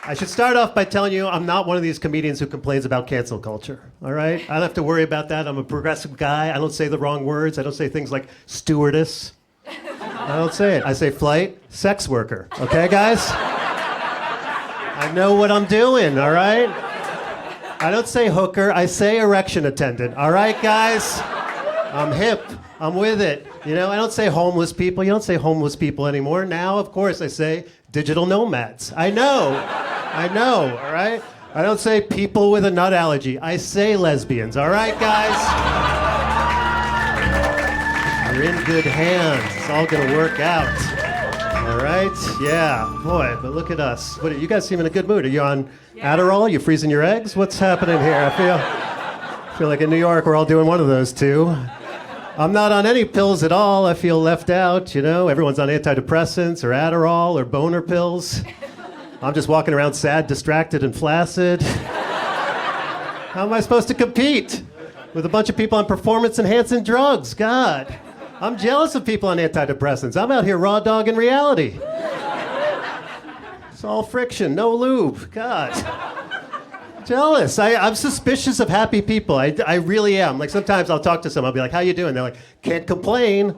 I should start off by telling you I'm not one of these comedians who complains about cancel culture, all right? I don't have to worry about that. I'm a progressive guy. I don't say the wrong words. I don't say things like stewardess. I don't say it. I say flight, sex worker, okay, guys? I know what I'm doing, all right? I don't say hooker. I say erection attendant, all right, guys? I'm hip. I'm with it. You know, I don't say homeless people. You don't say homeless people anymore. Now, of course, I say digital nomads. I know, all right? I don't say people with a nut allergy. I say lesbians, all right, guys? You're in good hands. It's all gonna work out. All right? Yeah, boy, but look at us. What, you guys seem in a good mood. Are you on Adderall? You freezing your eggs? What's happening here? I feel like in New York we're all doing one of those two. I'm not on any pills at all. I feel left out, you know. Everyone's on antidepressants or Adderall or boner pills. I'm just walking around sad, distracted, and flaccid. How am I supposed to compete with a bunch of people on performance-enhancing drugs? God, I'm jealous of people on antidepressants. I'm out here raw dogging reality. It's all friction, no lube. God. Jealous. I'm suspicious of happy people. I really am. Like sometimes I'll talk to someone, I'll be like, how you doing? They're like, can't complain.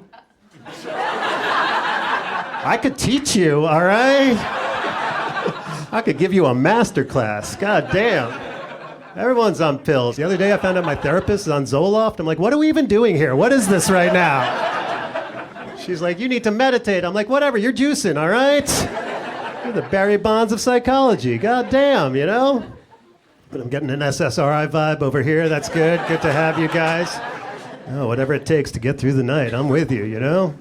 I could teach you, all right? I could give you a master class. God damn. Everyone's on pills. The other day I found out my therapist is on Zoloft. I'm like, what are we even doing here? What is this right now? She's like, you need to meditate. I'm like, whatever, you're juicing, all right? You're the Barry Bonds of psychology. God damn, you know? But I'm getting an SSRI vibe over here. That's good. Good to have you guys. Oh, whatever it takes to get through the night. I'm with you, you know?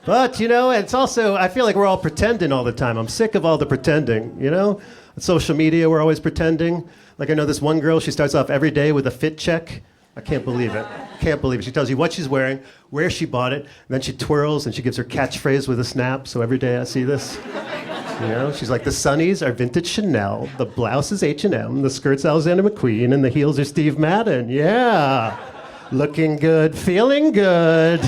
But, you know, it's also, I feel like we're all pretending all the time. I'm sick of all the pretending, you know? On social media, we're always pretending. Like I know this one girl, she starts off every day with a fit check. I can't believe it. Can't believe it. She tells you what she's wearing, where she bought it, and then she twirls and she gives her catchphrase with a snap. So every day I see this. You know, she's like, the sunnies are vintage Chanel, the blouse is H&M, the skirt's Alexander McQueen, and the heels are Steve Madden. Yeah. Looking good, feeling good.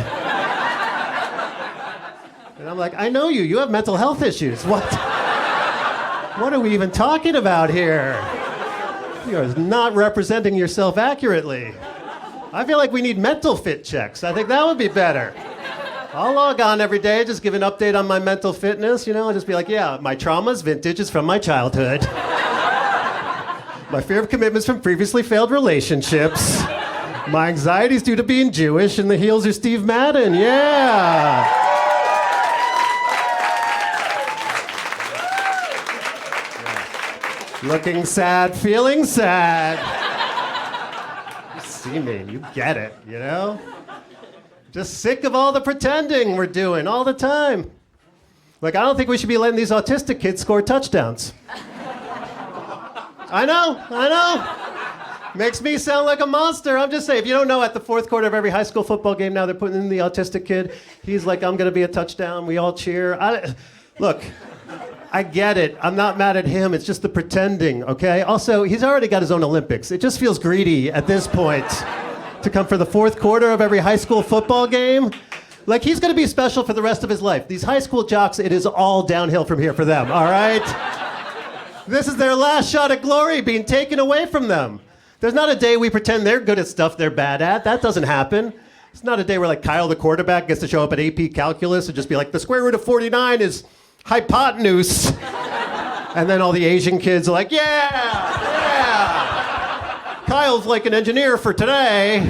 And I'm like, I know you. You have mental health issues. What? What are we even talking about here? You are not representing yourself accurately. I feel like we need mental fit checks. I think that would be better. I'll log on every day, just give an update on my mental fitness, you know, I'll just be like, yeah, my trauma's vintage, it's from my childhood. My fear of commitments from previously failed relationships. My anxiety's due to being Jewish, and the heels are Steve Madden, yeah. Looking sad, feeling sad. You see me, you get it, you know? Just sick of all the pretending we're doing all the time. Like, I don't think we should be letting these autistic kids score touchdowns. I know. Makes me sound like a monster. I'm just saying, if you don't know, at the fourth quarter of every high school football game now, they're putting in the autistic kid. He's like, I'm going to be a touchdown. We all cheer. Look, I get it. I'm not mad at him. It's just the pretending, okay? Also, he's already got his own Olympics. It just feels greedy at this point to come for the fourth quarter of every high school football game. Like, he's going to be special for the rest of his life. These high school jocks, it is all downhill from here for them, all right? This is their last shot at glory being taken away from them. There's not a day we pretend they're good at stuff they're bad at. That doesn't happen. It's not a day where, like, Kyle, the quarterback, gets to show up at AP Calculus and just be like, the square root of 49 is hypotenuse. And then all the Asian kids are like, yeah. Kyle's like an engineer for today.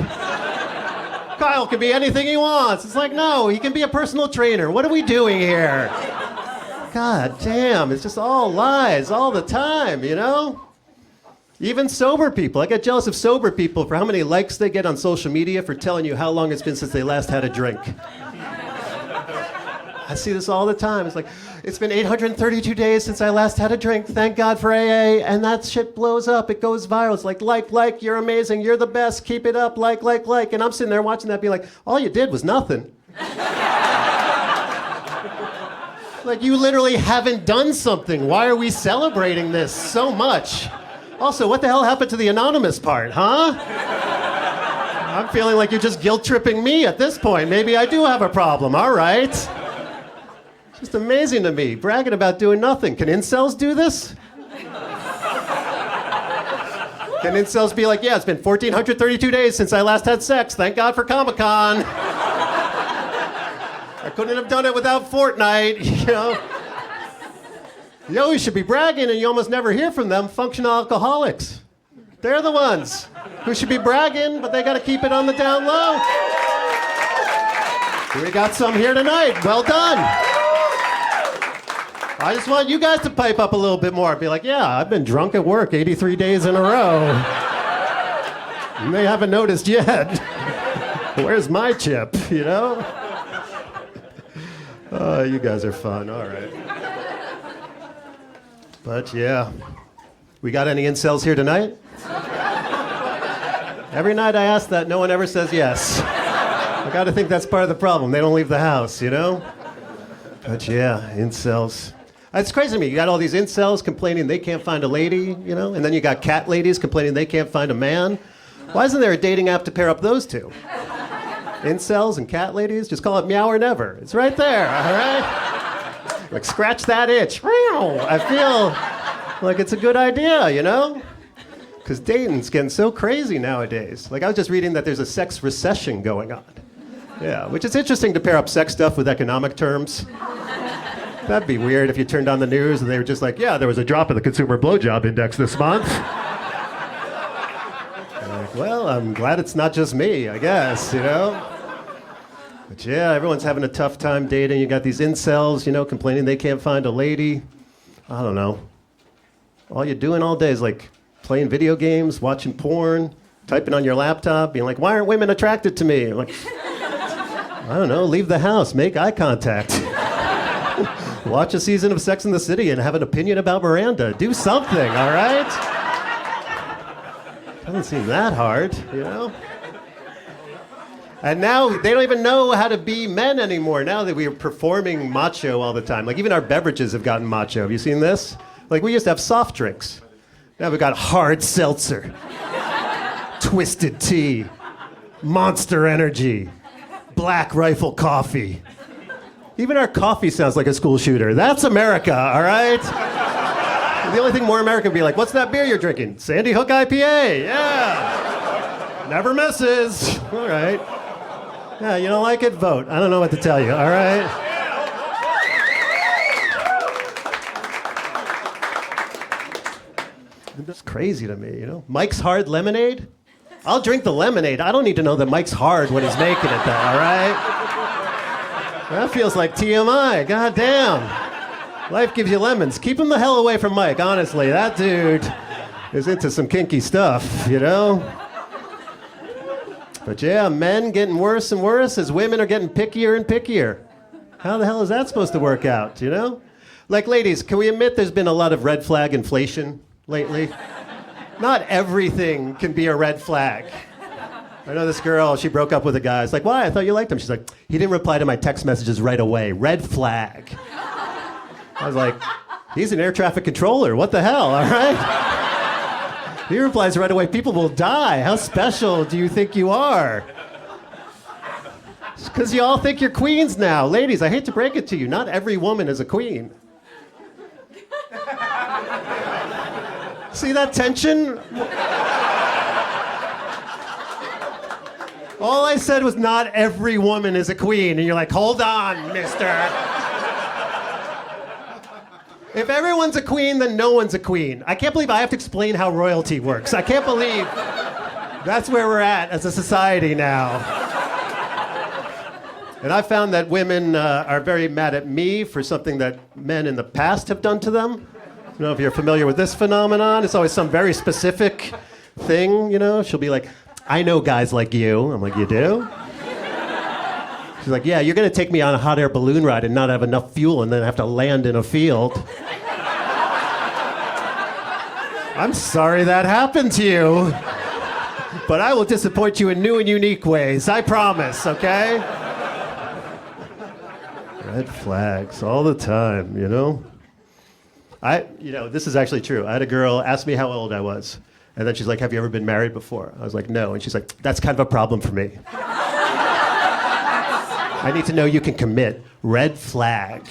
Kyle can be anything he wants. It's like, no, he can be a personal trainer. What are we doing here? God damn, it's just all lies all the time, you know? Even sober people. I get jealous of sober people for how many likes they get on social media for telling you how long it's been since they last had a drink. I see this all the time. It's like, it's been 832 days since I last had a drink. Thank God for AA. And that shit blows up. It goes viral. It's like, you're amazing. You're the best. Keep it up. Like. And I'm sitting there watching that being like, all you did was nothing. Like, you literally haven't done something. Why are we celebrating this so much? Also, what the hell happened to the anonymous part, huh? I'm feeling like you're just guilt-tripping me at this point. Maybe I do have a problem. All right. Just amazing to me, bragging about doing nothing. Can incels do this? Can incels be like, yeah, it's been 1,432 days since I last had sex. Thank God for Comic-Con. I couldn't have done it without Fortnite, you know? You know who should be bragging and you almost never hear from them? Functional alcoholics. They're the ones who should be bragging, but they got to keep it on the down low. We got some here tonight. Well done. I just want you guys to pipe up a little bit more. Be like, yeah, I've been drunk at work 83 days in a row. And they haven't noticed yet. Where's my chip, you know? Oh, you guys are fun. All right. But yeah, we got any incels here tonight? Every night I ask that, no one ever says yes. I gotta think that's part of the problem. They don't leave the house, you know? But yeah, incels. It's crazy to me. You got all these incels complaining they can't find a lady, you know? And then you got cat ladies complaining they can't find a man. Why isn't there a dating app to pair up those two? Incels and cat ladies? Just call it Meow or Never. It's right there, all right? Like, scratch that itch. I feel like it's a good idea, you know? Because dating's getting so crazy nowadays. Like, I was just reading that there's a sex recession going on. Yeah, which is interesting to pair up sex stuff with economic terms. That'd be weird if you turned on the news and they were just like, yeah, there was a drop in the consumer blowjob index this month. Like, well, I'm glad it's not just me, I guess, you know? But yeah, everyone's having a tough time dating. You got these incels, you know, complaining they can't find a lady. I don't know. All you're doing all day is like playing video games, watching porn, typing on your laptop, being like, why aren't women attracted to me? I'm like, I don't know, leave the house, make eye contact. Watch a season of Sex and the City and have an opinion about Miranda. Do something, all right? Doesn't seem that hard, you know? And now they don't even know how to be men anymore. Now that we are performing macho all the time. Like even our beverages have gotten macho. Have you seen this? Like we used to have soft drinks. Now we've got hard seltzer, twisted tea, Monster Energy, Black Rifle coffee. Even our coffee sounds like a school shooter. That's America, all right? The only thing more American would be like, what's that beer you're drinking? Sandy Hook IPA, yeah. Never misses, all right. Yeah, you don't like it? Vote. I don't know what to tell you, all right? That's crazy to me, you know? Mike's Hard Lemonade? I'll drink the lemonade. I don't need to know that Mike's hard when he's making it, though, all right? That feels like TMI, god damn. Life gives you lemons. Keep him the hell away from Mike, honestly. That dude is into some kinky stuff, you know? But yeah, men getting worse and worse as women are getting pickier and pickier. How the hell is that supposed to work out, you know? Like, ladies, can we admit there's been a lot of red flag inflation lately? Not everything can be a red flag. I know this girl, she broke up with a guy. I was like, why? I thought you liked him. She's like, he didn't reply to my text messages right away. Red flag. I was like, he's an air traffic controller. What the hell, all right? He replies right away, people will die. How special do you think you are? It's because you all think you're queens now. Ladies, I hate to break it to you, not every woman is a queen. See that tension? All I said was not every woman is a queen, and you're like, hold on, mister. If everyone's a queen, then no one's a queen. I can't believe I have to explain how royalty works. I can't believe that's where we're at as a society now. And I found that women are very mad at me for something that men in the past have done to them. I don't know if you're familiar with this phenomenon. It's always some very specific thing, you know? She'll be like, I know guys like you. I'm like, you do? She's like, yeah, you're going to take me on a hot air balloon ride and not have enough fuel and then have to land in a field. I'm sorry that happened to you, but I will disappoint you in new and unique ways. I promise, okay? Red flags all the time, you know? This is actually true. I had a girl ask me how old I was. And then she's like, have you ever been married before? I was like, no. And she's like, that's kind of a problem for me. I need to know you can commit. Red flag.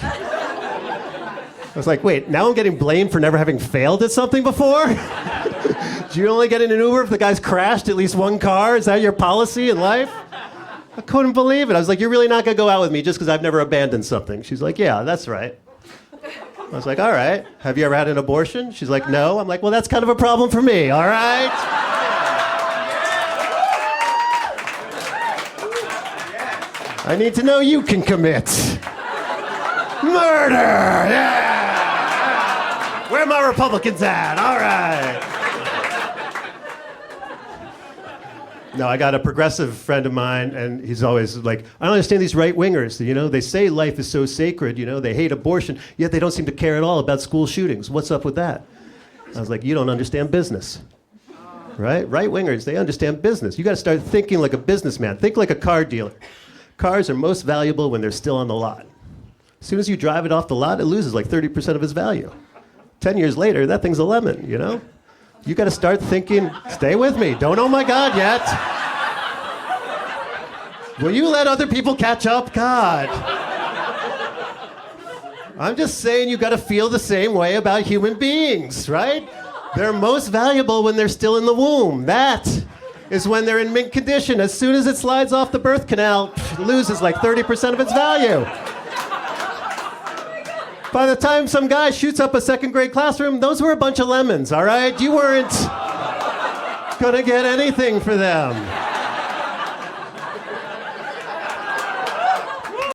I was like, wait, now I'm getting blamed for never having failed at something before? Do you only get in an Uber if the guy's crashed at least one car? Is that your policy in life? I couldn't believe it. I was like, you're really not going to go out with me just because I've never abandoned something? She's like, yeah, that's right. I was like, all right. Have you ever had an abortion? She's like, no. I'm like, well, that's kind of a problem for me, all right? I need to know you can commit. Murder! Yeah! Where are my Republicans at? All right. No, I got a progressive friend of mine, and he's always like, I don't understand these right-wingers. You know, they say life is so sacred, you know, they hate abortion, yet they don't seem to care at all about school shootings. What's up with that? I was like, you don't understand business. Right? Right-wingers, they understand business. You got to start thinking like a businessman. Think like a car dealer. Cars are most valuable when they're still on the lot. As soon as you drive it off the lot, it loses like 30% of its value. 10 years later, that thing's a lemon, you know? You got to start thinking, stay with me, don't oh my God yet. Will you let other people catch up? God. I'm just saying you got to feel the same way about human beings, right? They're most valuable when they're still in the womb. That is when they're in mint condition. As soon as it slides off the birth canal, it loses like 30% of its value. By the time some guy shoots up a second grade classroom, those were a bunch of lemons, all right? You weren't gonna get anything for them.